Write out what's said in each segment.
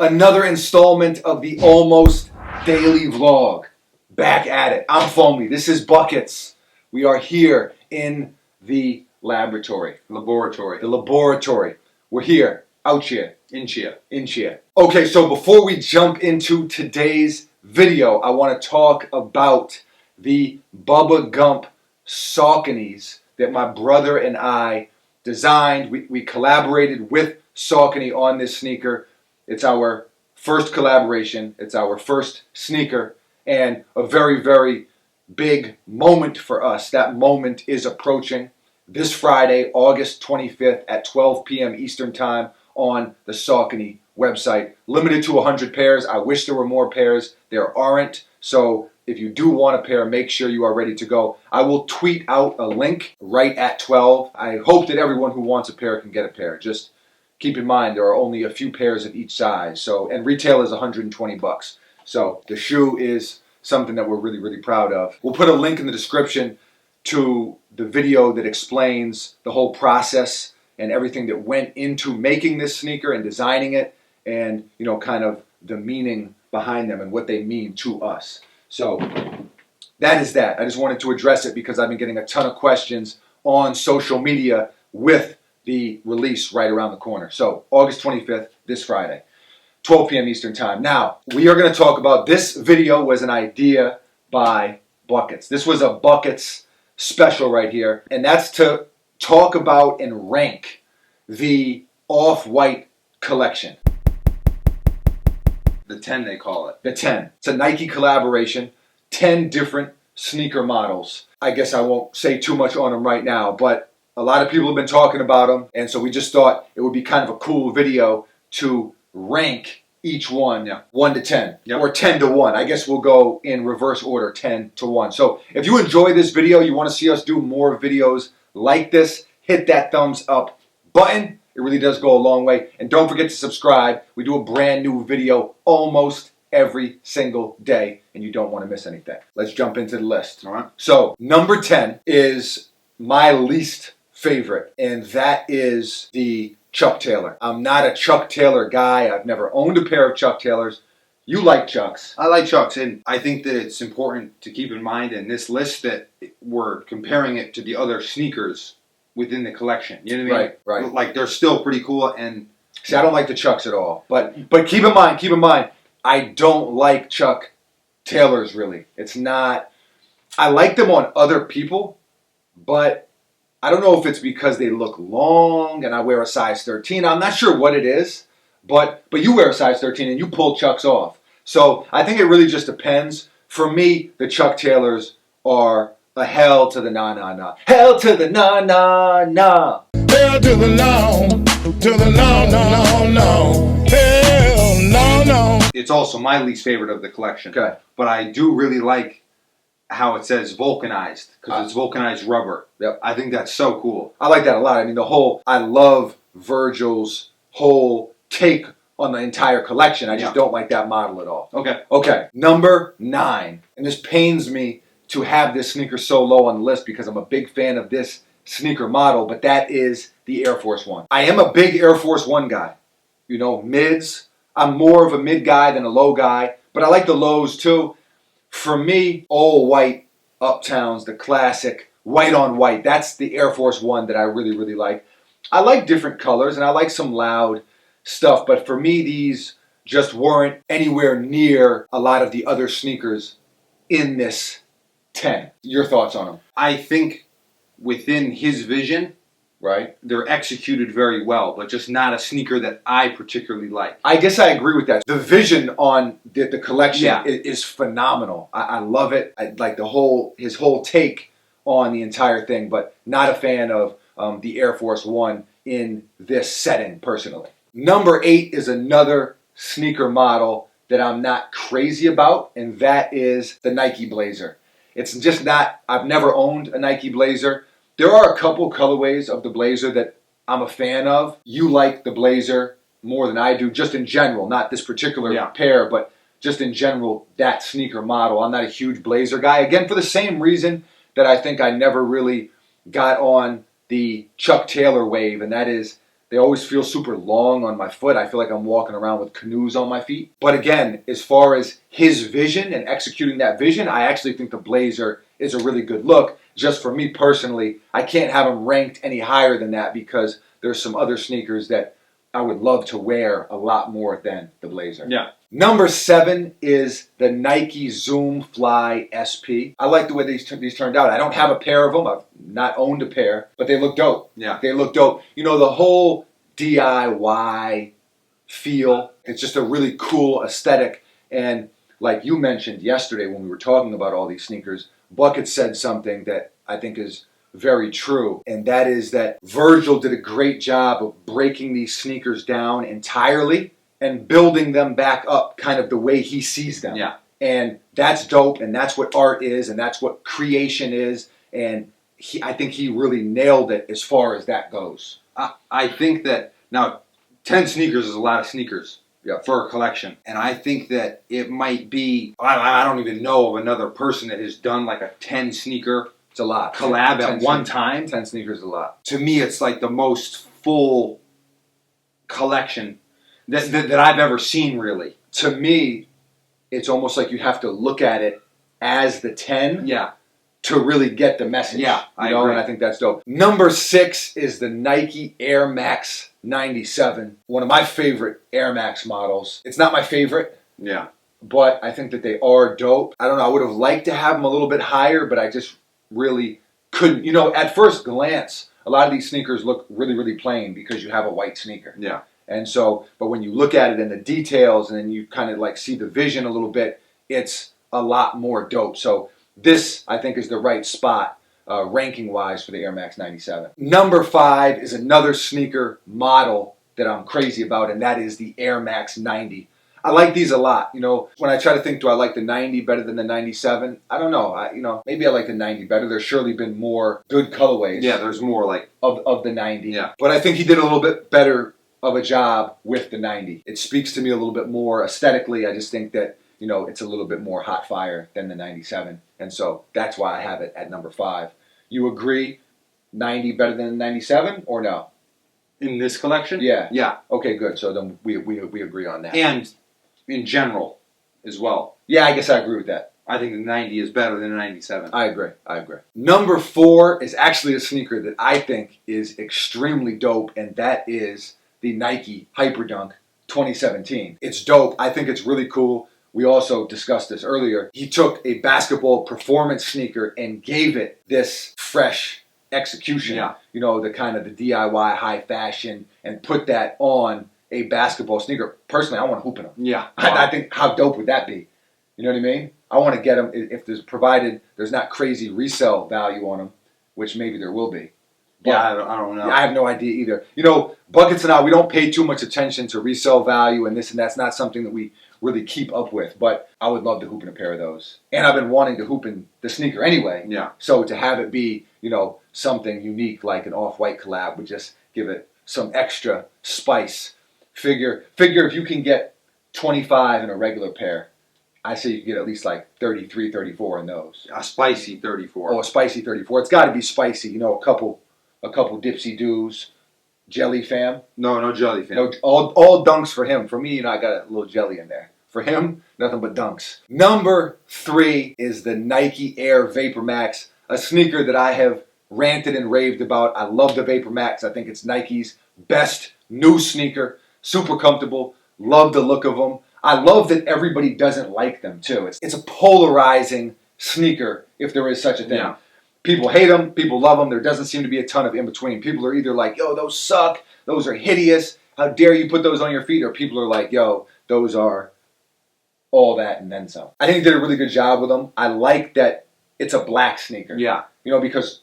Another installment of the almost daily vlog. Back at it. I'm Foamy. This is Buckets. We are here in the laboratory. The laboratory. We're here. Out here. In here. Okay, so before we jump into today's video, I want to talk about the Bubba Gump Sauconys that my brother and I designed. We collaborated with Saucony on this sneaker. It's our first collaboration. It's our first sneaker, and a very, very big moment for us. That moment is approaching this Friday, August 25th at 12 p.m. Eastern Time on the Saucony website. Limited to 100 pairs. I wish there were more pairs. There aren't. So if you do want a pair, make sure you are ready to go. I will tweet out a link right at 12. I hope that everyone who wants a pair can get a pair. Just keep in mind there are only a few pairs of each size. And retail is 120 bucks. So the shoe is something that we're really, really proud of. We'll put a link in the description to the video that explains the whole process and everything that went into making this sneaker and designing it, and kind of the meaning behind them and what they mean to us. So that is that. I just wanted to address it because I've been getting a ton of questions on social media with the release right around the corner. So August 25th, this Friday, 12 p.m. Eastern Time. Now, we are going to talk about, this video was an idea by Buckets. This was a Buckets special right here, and that's to talk about and rank the Off-White collection. The 10, they call it. The 10. It's a Nike collaboration, 10 different sneaker models. I guess I won't say too much on them right now, but a lot of people have been talking about them, and so we just thought it would be kind of a cool video to rank each one, 1 to 10, or 10 to 1. I guess we'll go in reverse order, 10 to 1. So if you enjoy this video, you want to see us do more videos like this, hit that thumbs up button. It really does go a long way. And don't forget to subscribe. We do a brand new video almost every single day, and you don't want to miss anything. Let's jump into the list. All right. So number 10 is my least favorite, and that is the Chuck Taylor. I'm not a Chuck Taylor guy. I've never owned a pair of Chuck Taylors. You like Chucks. I like Chucks, and I think that it's important to keep in mind in this list that we're comparing it to the other sneakers within the collection. You know what I mean? Right. Like, they're still pretty cool, and see, I don't like the Chucks at all. But keep in mind, I don't like Chuck Taylors really. It's not, I like them on other people, but I don't know if it's because they look long and I wear a size 13. I'm not sure what it is, but you wear a size 13 and you pull Chucks off. So I think it really just depends. For me, the Chuck Taylors are a hell to the nah. Hell to the nah. Hell to the no. Hell no. it's also my least favorite of the collection. Okay. But I do really like how it says vulcanized, because it's vulcanized rubber. Yep. I think that's so cool. I like that a lot. I mean, I love Virgil's whole take on the entire collection. I just don't like that model at all. Okay. Number 9. And this pains me to have this sneaker so low on the list because I'm a big fan of this sneaker model, but that is the Air Force One. I am a big Air Force One guy. You know, mids. I'm more of a mid guy than a low guy, but I like the lows too. For me, all white Uptowns, the classic white on white, that's the Air Force One that I really, really like. I like different colors and I like some loud stuff, but for me, these just weren't anywhere near a lot of the other sneakers in this 10. Your thoughts on them? I think within his vision, right, they're executed very well, but just not a sneaker that I particularly like. I guess I agree with that. The vision on the collection is phenomenal. I love it. I like his whole take on the entire thing, but not a fan of the Air Force One in this setting personally. Number 8 is another sneaker model that I'm not crazy about, and that is the Nike Blazer. It's just not, I've never owned a Nike Blazer. There are a couple colorways of the Blazer that I'm a fan of. You like the Blazer more than I do, just in general, not this particular pair, but just in general, that sneaker model. I'm not a huge Blazer guy. Again, for the same reason that I think I never really got on the Chuck Taylor wave, and that is They always feel super long on my foot. I feel like I'm walking around with canoes on my feet. But again, as far as his vision and executing that vision, I actually think the Blazer is a really good look. Just for me personally, I can't have him ranked any higher than that because there's some other sneakers that I would love to wear a lot more than the Blazer. Yeah. Number 7 is the Nike Zoom Fly SP. I like the way these turned out. I don't have a pair of them. I've not owned a pair, but they look dope. Yeah. They look dope. You know, the whole DIY feel, it's just a really cool aesthetic. And like you mentioned yesterday when we were talking about all these sneakers, Bucket said something that I think is very true, and that is that Virgil did a great job of breaking these sneakers down entirely and building them back up kind of the way he sees them. Yeah. And that's dope, and that's what art is, and that's what creation is, and I think he really nailed it as far as that goes. I think that, now, 10 sneakers is a lot of sneakers for a collection. And I think that it might be, I don't even know of another person that has done like a 10 sneaker It's a lot. collab at one time. 10 sneakers is a lot. To me, it's like the most full collection that I've ever seen, really. To me, it's almost like you have to look at it as the 10 Yeah. to really get the message. Yeah, I you know, agree. and I think that's dope. Number 6 is the Nike Air Max 97. One of my favorite Air Max models. It's not my favorite, Yeah. but I think that they are dope. I don't know, I would have liked to have them a little bit higher, but I just really couldn't. You know, at first glance, a lot of these sneakers look really, really plain because you have a white sneaker. Yeah. And so, but when you look at it in the details and then you kind of like see the vision a little bit, it's a lot more dope. So this, I think, is the right spot ranking-wise for the Air Max 97. Number 5 is another sneaker model that I'm crazy about, and that is the Air Max 90. I like these a lot. You know, when I try to think, do I like the 90 better than the 97? I don't know. Maybe I like the 90 better. There's surely been more good colorways. Yeah, there's more like of the 90. Yeah. But I think he did a little bit better of a job with the 90. It speaks to me a little bit more aesthetically. I just think that, you know, it's a little bit more hot fire than the 97. And so that's why I have it at number 5. You agree 90 better than the 97 or no? in this collection. Yeah. Yeah. Okay, good. So then we agree on that. And in general as well. Yeah, I guess I agree with that. I think the 90 is better than the 97. I agree. Number 4 is actually a sneaker that I think is extremely dope, and that is the Nike Hyperdunk 2017. It's dope. I think it's really cool. We also discussed this earlier. He took a basketball performance sneaker and gave it this fresh execution. Yeah. You know, the kind of the DIY high fashion, and put that on a basketball sneaker. Personally, I want to hoop in them. Yeah. I think, how dope would that be? You know what I mean? I want to get them if there's not crazy resale value on them, which maybe there will be. But Yeah, I don't know. I have no idea either. You know, Buckets and I, we don't pay too much attention to resale value and this and that's not something that we really keep up with. But I would love to hoop in a pair of those. And I've been wanting to hoop in the sneaker anyway. Yeah. So to have it be, you know, something unique like an off-white collab would just give it some extra spice. Figure if you can get 25 in a regular pair, I say you can get at least like 33, 34 in those. A spicy 34. Oh, a spicy 34. It's got to be spicy. You know, a couple Dipsy Doos, Jelly Fam. No jelly fan. No, all dunks for him. For me, you know, I got a little jelly in there. For him, nothing but dunks. Number 3 is the Nike Air Vapor Max, a sneaker that I have ranted and raved about. I love the Vapor Max. I think it's Nike's best new sneaker. Super comfortable. Love the look of them. I love that everybody doesn't like them too. It's a polarizing sneaker, if there is such a thing. Yeah. People hate them, people love them. There doesn't seem to be a ton of in between. People are either like, yo, those suck, those are hideous, how dare you put those on your feet? Or people are like, yo, those are all that and then some. I think he did a really good job with them. I like that it's a black sneaker. Yeah. You know, because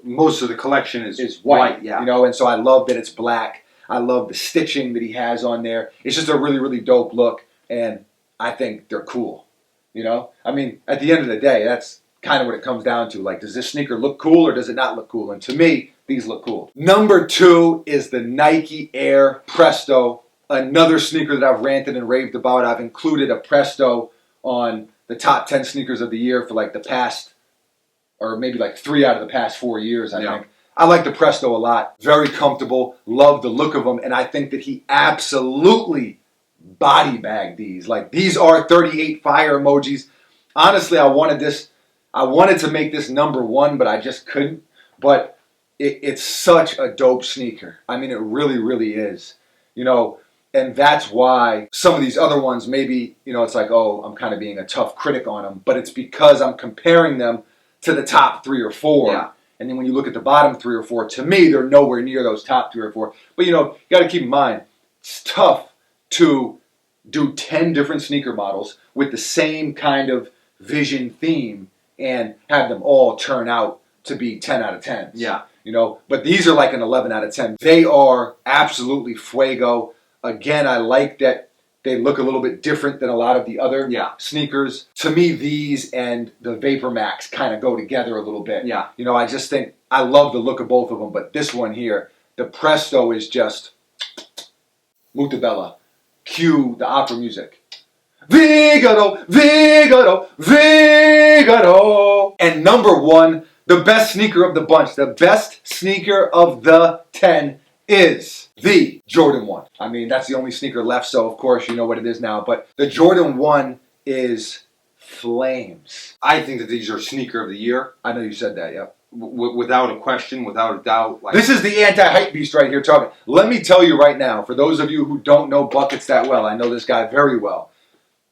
Most of the collection is white. Yeah. You know, and so I love that it's black. I love the stitching that he has on there. It's just a really, really dope look, and I think they're cool. You know? I mean, at the end of the day, that's kind of what it comes down to. Like, does this sneaker look cool or does it not look cool? And to me, these look cool. Number 2 is the Nike Air Presto, another sneaker that I've ranted and raved about. I've included a Presto on the top 10 sneakers of the year for like the past, or maybe like 3 out of the past 4 years, I think. I like the Presto a lot. Very comfortable. Love the look of them. And I think that he absolutely body bagged these. Like, these are 38 fire emojis. Honestly, I wanted to make this number one, but I just couldn't. But it's such a dope sneaker. I mean, it really, really is. You know, and that's why some of these other ones, maybe, you know, it's like, oh, I'm kind of being a tough critic on them. But it's because I'm comparing them to the top 3 or 4. Yeah. And then when you look at the bottom 3 or 4, to me, they're nowhere near those top 3 or 4. But, you know, you got to keep in mind, it's tough to do 10 different sneaker models with the same kind of vision theme and have them all turn out to be 10 out of 10s. Yeah. You know, but these are like an 11 out of 10. They are absolutely fuego. Again, I like that they look a little bit different than a lot of the other sneakers. To me, these and the Vapor Max kind of go together a little bit. Yeah. You know, I just think, I love the look of both of them, but this one here, the Presto is just Mutabella. Cue the opera music. Vigoro, Vigoro, Vigoro. And number 1, the best sneaker of the bunch, the best sneaker of the 10 is the Jordan 1. I mean, that's the only sneaker left, so of course you know what it is now. But the Jordan 1 is flames. I think that these are sneaker of the year. I know you said that, yep. Without a question, without a doubt. Like, this is the anti-hype beast right here talking. Let me tell you right now, for those of you who don't know Buckets that well, I know this guy very well.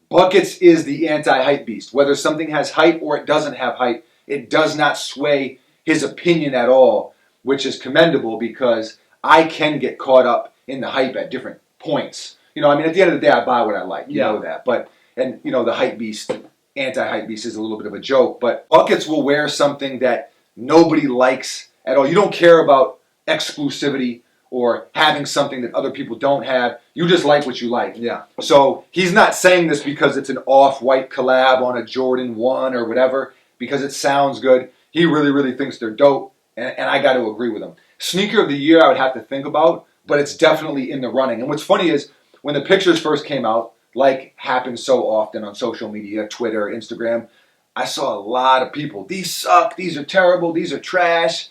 Buckets is the anti-hype beast. Whether something has hype or it doesn't have hype, it does not sway his opinion at all, which is commendable because I can get caught up in the hype at different points. You know, I mean, at the end of the day, I buy what I like. You know that. But, and, you know, the hype beast, anti-hype beast is a little bit of a joke. But Buckets will wear something that nobody likes at all. You don't care about exclusivity or having something that other people don't have. You just like what you like. Yeah. So he's not saying this because it's an off-white collab on a Jordan 1 or whatever, because it sounds good. He really, really thinks they're dope, and I got to agree with him. Sneaker of the year I would have to think about, but it's definitely in the running. And what's funny is when the pictures first came out, like happens so often on social media, Twitter, Instagram, I saw a lot of people, these suck, these are terrible, these are trash.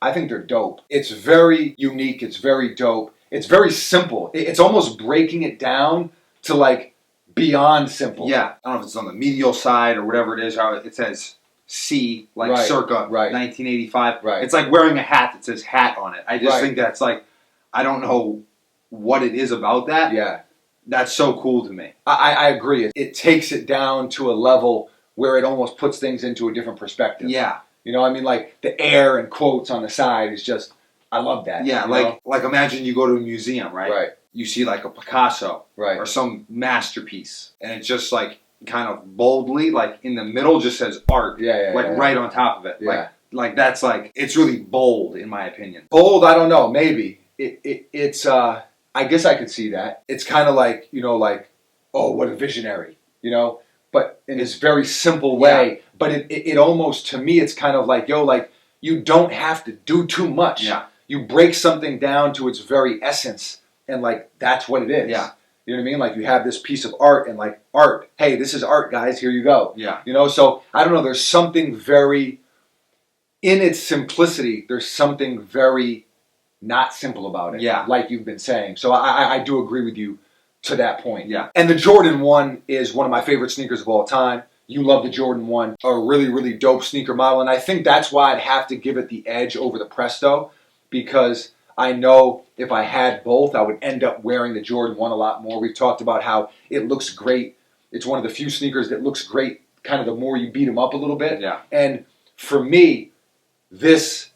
I think they're dope. It's very unique, it's very dope. It's very simple. It's almost breaking it down to like beyond simple. Yeah. I don't know if it's on the medial side or whatever it is, how it says C, like circa 1985. Right. It's like wearing a hat that says hat on it. I just Right. think that's like, I don't know what it is about that. Yeah. That's so cool to me. I agree. It takes it down to a level where it almost puts things into a different perspective. Yeah. You know, I mean, like the air and quotes on the side is just, I love that. Yeah, like imagine you go to a museum, right? Right. You see like a Picasso Right. or some masterpiece, and it's just like kind of boldly, like in the middle, just says art. Right on top of it. Yeah. Like that's like, it's really bold in my opinion. Bold, I don't know, maybe. It's I guess I could see that. It's kind of like, you know, like, oh, what a visionary, you know? But in this very simple way. Yeah. But it almost, to me, it's kind of like, yo, like, you don't have to do too much. Yeah. You break something down to its very essence, and like, that's what it is. Yeah. You know what I mean? Like, you have this piece of art, and like, art. Hey, this is art, guys. Here you go. Yeah. You know, so, I don't know, there's something very, in its simplicity, there's something very not simple about it. Yeah. Like you've been saying. So I do agree with you to that point. Yeah. And the Jordan 1 is one of my favorite sneakers of all time. You love the Jordan 1, a really, really dope sneaker model. And I think that's why I'd have to give it the edge over the Presto, because I know if I had both, I would end up wearing the Jordan 1 a lot more. We've talked about how it looks great. It's one of the few sneakers that looks great kind of the more you beat them up a little bit. Yeah. And for me, this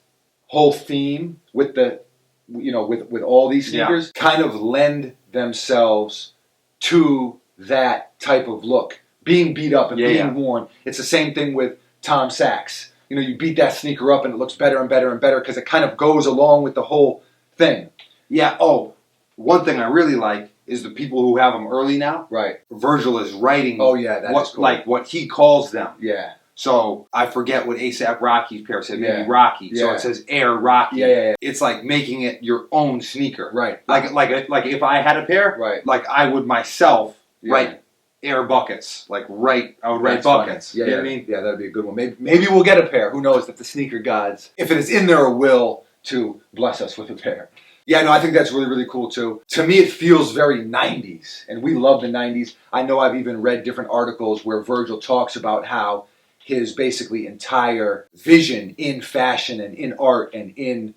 whole theme with the, you know, with all these sneakers kind of lend themselves to that type of look. Being beat up and being worn. It's the same thing with Tom Sachs. You know, you beat that sneaker up and it looks better and better and better because it kind of goes along with the whole thing. Yeah. Oh, one thing I really like is the people who have them early now. Right. Virgil is writing. Oh yeah, that's cool. Like what he calls them. Yeah. So I forget what A$AP Rocky's pair said. Maybe Yeah. Rocky. So Yeah. it says Air Rocky. Yeah. It's like making it your own sneaker. Right. Like if I had a pair. Right. Like I would myself Yeah. write Air Buckets. I would write That's buckets. funny. Yeah, You know yeah. what I mean? Yeah, that'd be a good one. Maybe we'll get a pair. Who knows if the sneaker gods, if it is in their will to bless us with a pair. Yeah, no, I think that's really, really cool too. To me, it feels very 90s, and we love the 90s. I know I've even read different articles where Virgil talks about how his basically entire vision in fashion and in art and in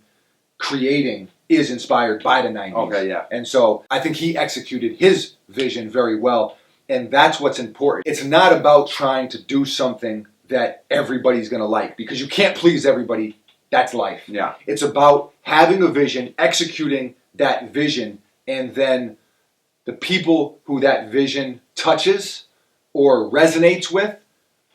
creating is inspired by the 90s. Okay, yeah. And so I think he executed his vision very well, and that's what's important. It's not about trying to do something that everybody's going to like, because you can't please everybody. That's life. Yeah. It's about having a vision, executing that vision, and then the people who that vision touches or resonates with,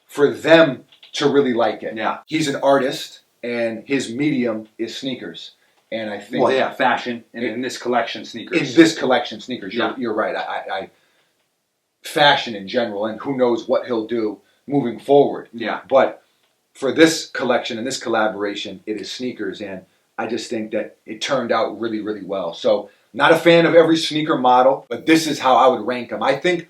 for them to really like it. Yeah. He's an artist, and his medium is sneakers. And I think... Well, yeah, fashion, and in this collection, sneakers. In this collection, sneakers. Yeah. You're right. I fashion in general, and who knows what he'll do moving forward. Yeah. But for this collection and this collaboration, it is sneakers, and I just think that it turned out really, really well. So, not a fan of every sneaker model, but this is how I would rank them. I think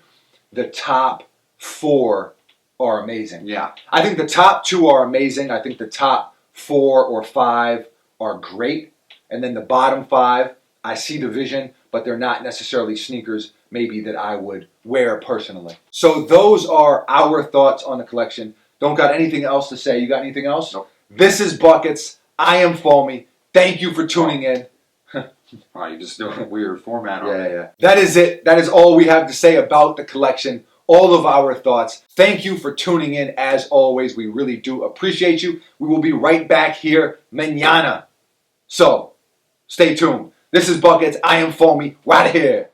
the top 4 are amazing. Yeah. I think the top 2 are amazing. I think the top 4 or 5 are great. And then the bottom 5, I see the vision, but they're not necessarily sneakers maybe that I would wear personally. So those are our thoughts on the collection. Don't got anything else to say. You got anything else? Nope. This is Buckets. I am Foamy. Thank you for tuning in. Oh, you just doing a weird format on it. Yeah. That is it. That is all we have to say about the collection. All of our thoughts. Thank you for tuning in as always. We really do appreciate you. We will be right back here mañana. So, stay tuned. This is Buckets. I am Foamy. Right here.